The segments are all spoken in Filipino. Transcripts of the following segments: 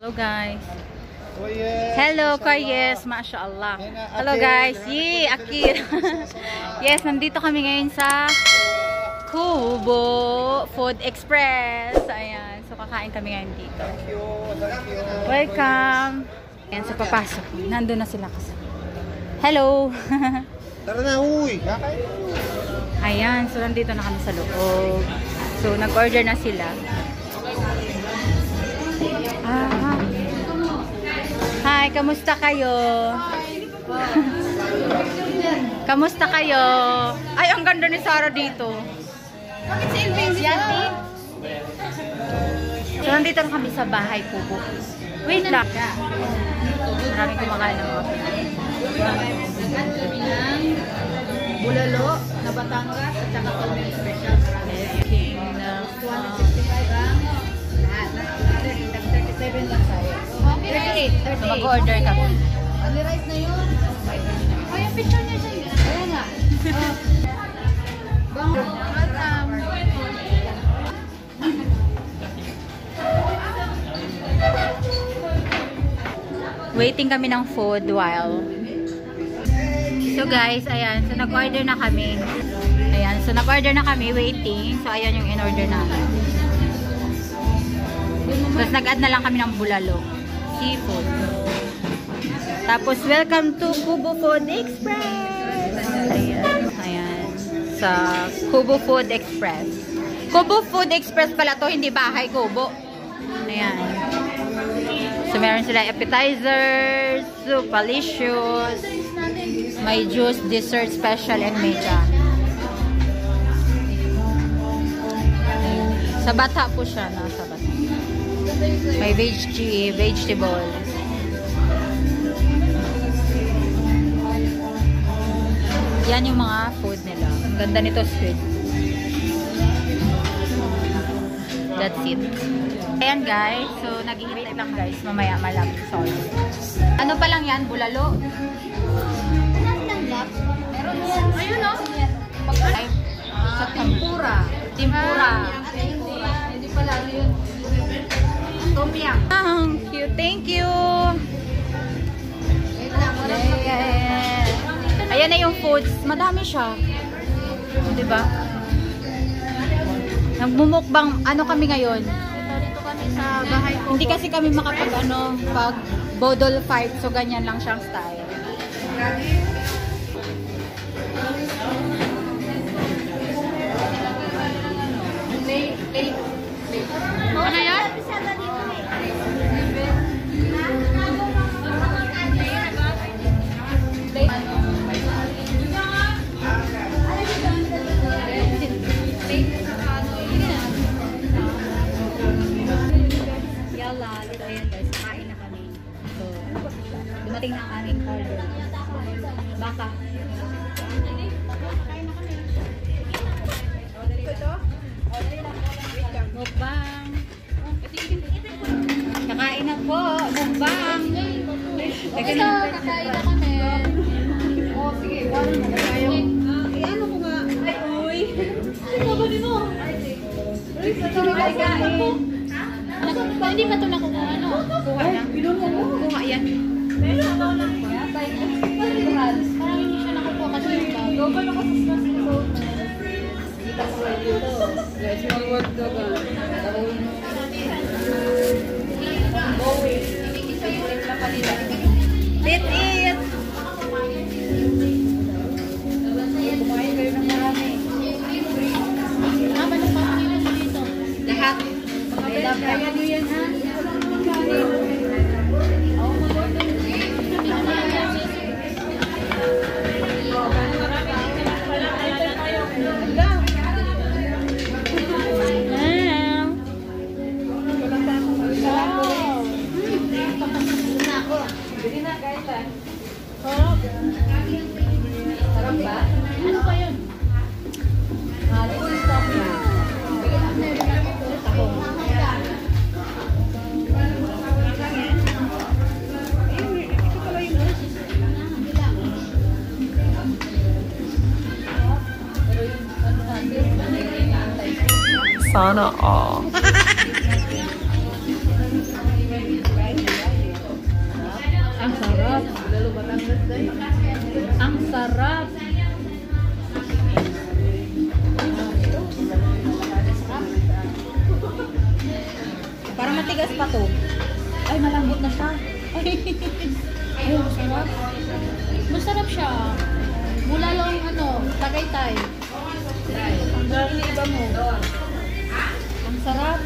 Hello guys. Hello Kayes, mashallah. Hello guys. Yee, Akir. Yes, nandito kami ngayon sa Kubo Food Express. Ayan, so kakain kami ngayon dito. Welcome. Ayan, so papasok. Nandun na sila kasi. Hello. Tara na, huy. Ayan, so nandito na kami sa loob. So nag-order na sila. Hi, kamusta kayo? Kamusta kayo? Ay, ang ganda ni Sarah dito. Bakit si Elvin dito? So, nandito na kami sa bahay Kubo. Wait lang. Maraming kumakain ng mga bulalo na Batangas at saka Colmen Special. King na 265 ang lahat. 37 lang tayo. 38. So, mag-order kami. Only rice na yun. Ay, yung picture niya siya. Ayan nga. Waiting kami ng food while. So guys, ayan. So nag-order na kami. Ayan. So nag-order na kami. Waiting. So ayan yung in-order namin. Tapos nag-add na lang kami ng bulalo. Seafood. Tapos welcome to Kubo Food Express. Ayan. Ayan. Sa Kubo Food Express. Kubo Food Express pala to, hindi bahay Kubo. Ayan. So meron sila appetizers, soup, palicious, may juice, dessert special, and may jam. Sa bata po siya, nasa bata. May vegetables. Yan yung mga food nila. Ang ganda nito, squid. That's it. Ayan guys. So, nag-ihintay lang guys. Mamaya malam. Sorry. Ano pa lang yan? Bulalo? Meron yan. Ayun o. Sa tempura. Tempura. Hindi pala. Ano yun? Tom yum. Thank you. Thank you. Ayan na yung foods. Madami siya. Diba? Nagmumukbang, ano kami ngayon? Dito kami sa bahay ko. Hindi kasi kami makapag pag bodol fight. So, ganyan lang siyang style. Ano yan? Ayan guys, kain na kami. So, dumating na ang aming order. Baka. Kain na kami. Mukbang. Kakain na po. Mukbang. Kakain na kami. Oh, sige. Ano ko nga? Ay, uy. Sino ba din mo? Hindi pa ito nakuha. Ano? Kuha lang. Kuha yan. Parang hindi siya nakuha kasi yung bag. Go pa nakasasmas ko. Guys, mag-work to ka. Let's eat! Kumain kayo ng marami. Ano pa nila dito? Lahat. Kaya nyo yan ha? Sarap ba? Ano pa yun? Sana all. sarap. Parang matigas pa to. Ay, malambot na siya. Ay, ay, masarap. Masarap siya. Mula lang Tagaytay. Hanggang iba mo. Ang sarap.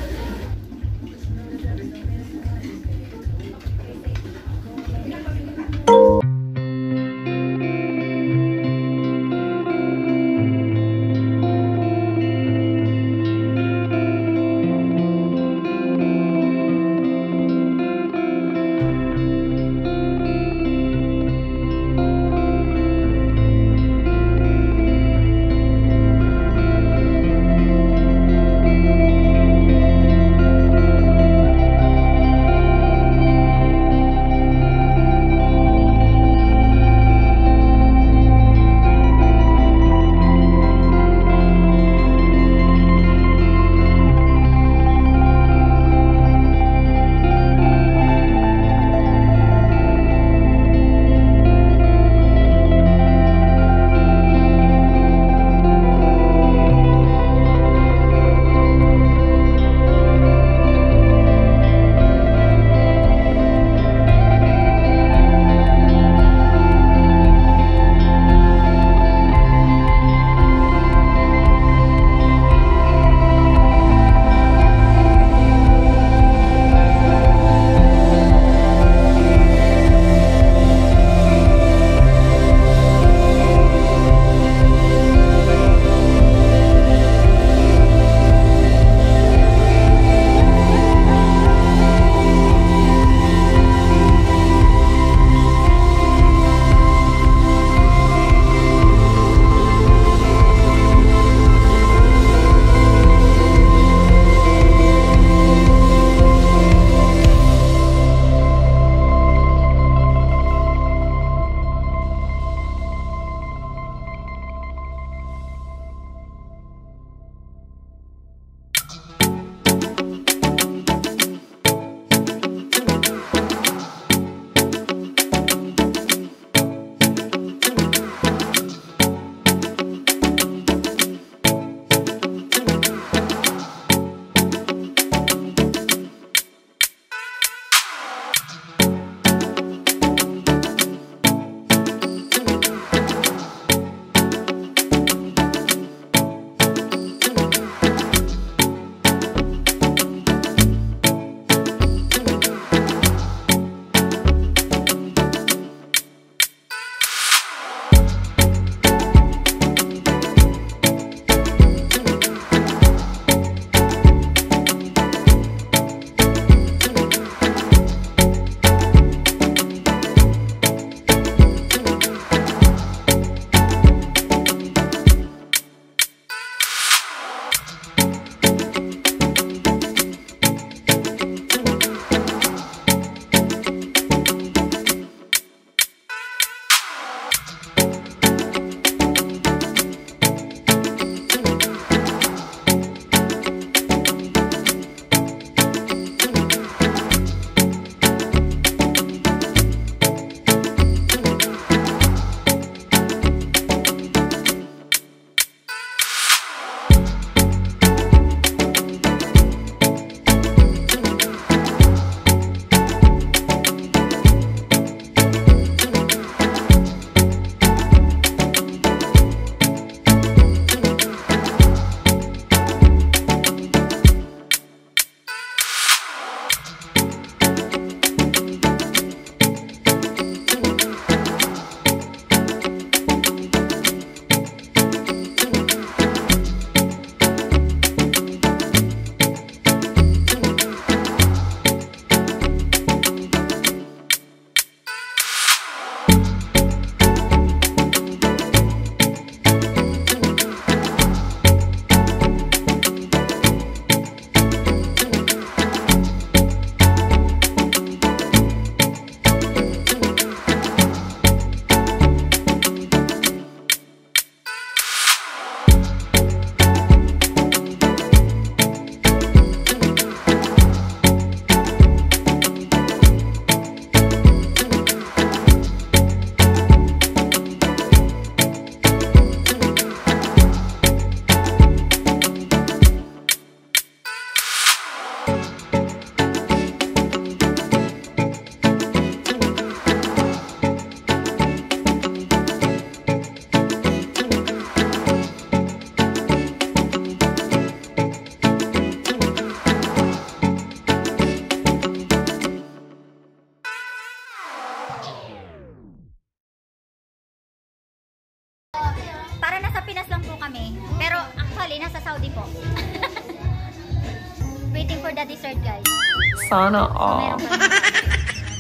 Sana all. Meron pa rin.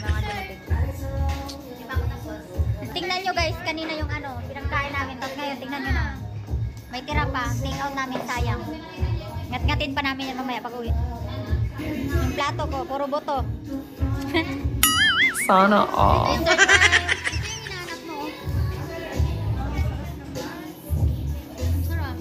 Mga dumating. Tingnan nyo guys, kanina yung ano, pinagkain namin. Tapos ngayon, tingnan nyo na. May tira pa. Take out namin, sayang. Ngat-ngatin pa namin yan mamaya pag uwi. Yung plato ko, puro boto. Sana all. Ayun, surprise! Ito yung hinahanap mo. Sarap.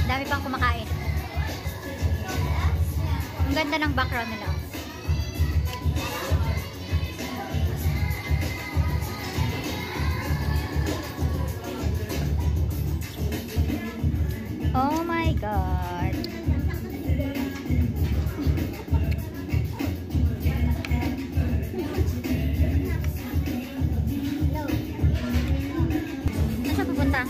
Dami pang kumakain. Ang ganda ng background nila. Oh my God. Saan siya pupunta?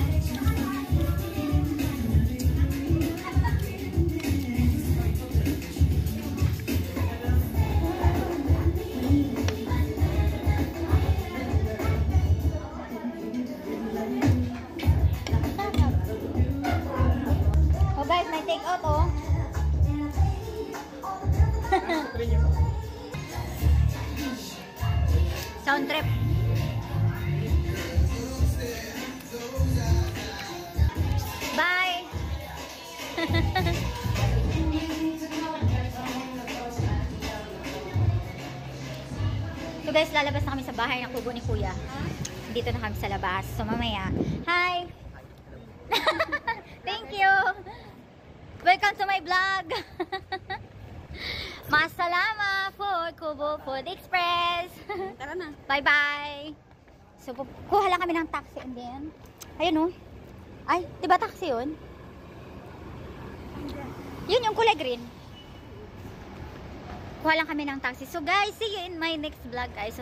Oh guys, may take out oh. Sound trip. Bye. So guys, lalabas na kami sa bahay ng kubo ni Kuya. Dito na kami sa labas. So mamaya. Hi. Thank you. Welcome to my vlog. Masalama for Kubo Food Express. Tara na. Bye-bye. So, kuha lang kami ng taxi and then, ayun oh. Ay, di ba taxi yun? Yun yung kulay green. Kuha lang kami ng taxi. So guys, see you in my next vlog guys. So,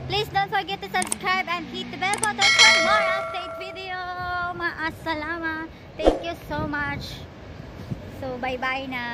please don't forget to subscribe and hit the bell button for more update video. Maasalama. Thank you so much. So, bye-bye na.